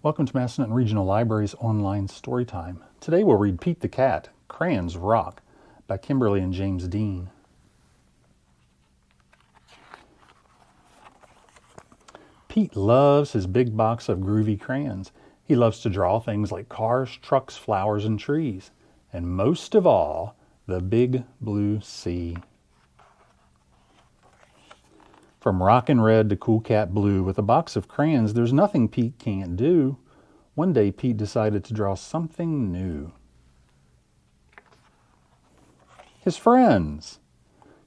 Welcome to Massanutten Regional Library's online storytime. Today we'll read Pete the Cat, Crayons Rock by Kimberly and James Dean. Pete loves his big box of groovy crayons. He loves to draw things like cars, trucks, flowers, and trees. And most of all, the big blue sea. From rockin' red to cool cat blue, with a box of crayons, there's nothing Pete can't do. One day, Pete decided to draw something new. His friends!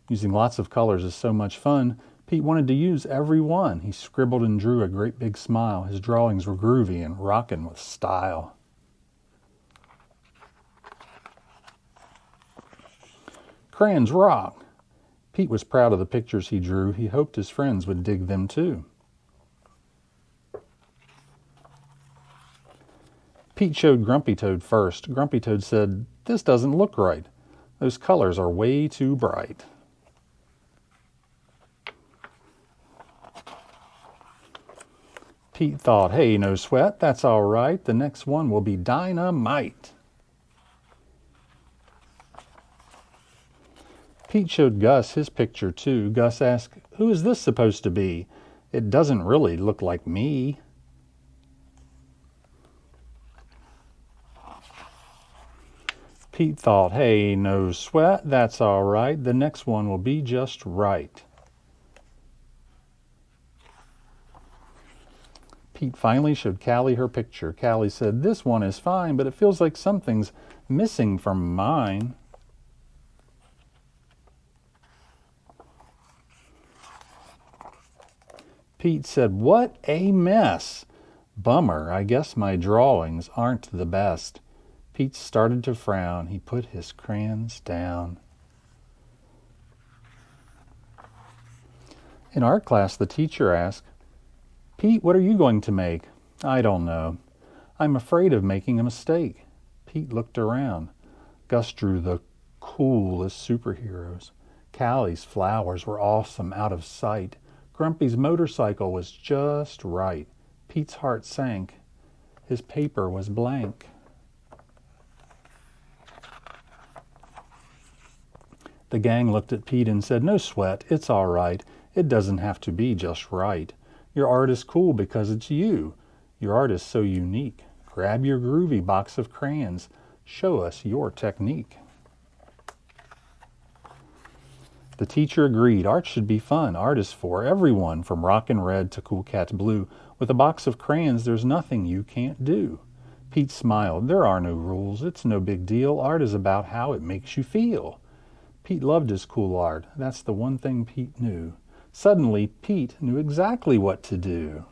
Using lots of colors is so much fun, Pete wanted to use every one. He scribbled and drew a great big smile. His drawings were groovy and rockin' with style. Crayons rock! Pete was proud of the pictures he drew. He hoped his friends would dig them too. Pete showed Grumpy Toad first. Grumpy Toad said, "This doesn't look right. Those colors are way too bright." Pete thought, "Hey, no sweat, that's all right. The next one will be dynamite." Pete showed Gus his picture too. Gus asked, "Who is this supposed to be? It doesn't really look like me." Pete thought, "Hey, no sweat, that's all right. The next one will be just right." Pete finally showed Callie her picture. Callie said, "This one is fine, but it feels like something's missing from mine." Pete said, "What a mess! Bummer, I guess my drawings aren't the best." Pete started to frown. He put his crayons down. In art class, the teacher asked, "Pete, what are you going to make?" "I don't know. I'm afraid of making a mistake." Pete looked around. Gus drew the coolest superheroes. Callie's flowers were awesome out of sight. Grumpy's motorcycle was just right. Pete's heart sank. His paper was blank. The gang looked at Pete and said, "No sweat, it's all right. It doesn't have to be just right. Your art is cool because it's you. Your art is so unique. Grab your groovy box of crayons. Show us your technique." The teacher agreed. Art should be fun. Art is for everyone, from rockin' red to cool cat blue. With a box of crayons, there's nothing you can't do. Pete smiled. There are no rules. It's no big deal. Art is about how it makes you feel. Pete loved his cool art. That's the one thing Pete knew. Suddenly, Pete knew exactly what to do.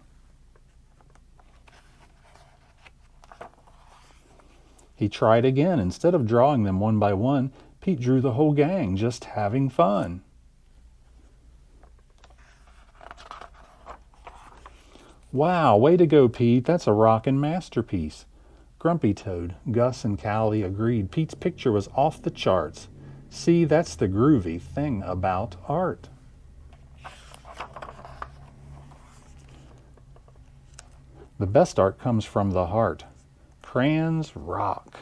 He tried again. Instead of drawing them one by one, Pete drew the whole gang, just having fun. "Wow, way to go, Pete. That's a rockin' masterpiece." Grumpy Toad, Gus, and Callie agreed. Pete's picture was off the charts. See, that's the groovy thing about art. The best art comes from the heart. Crayons rock.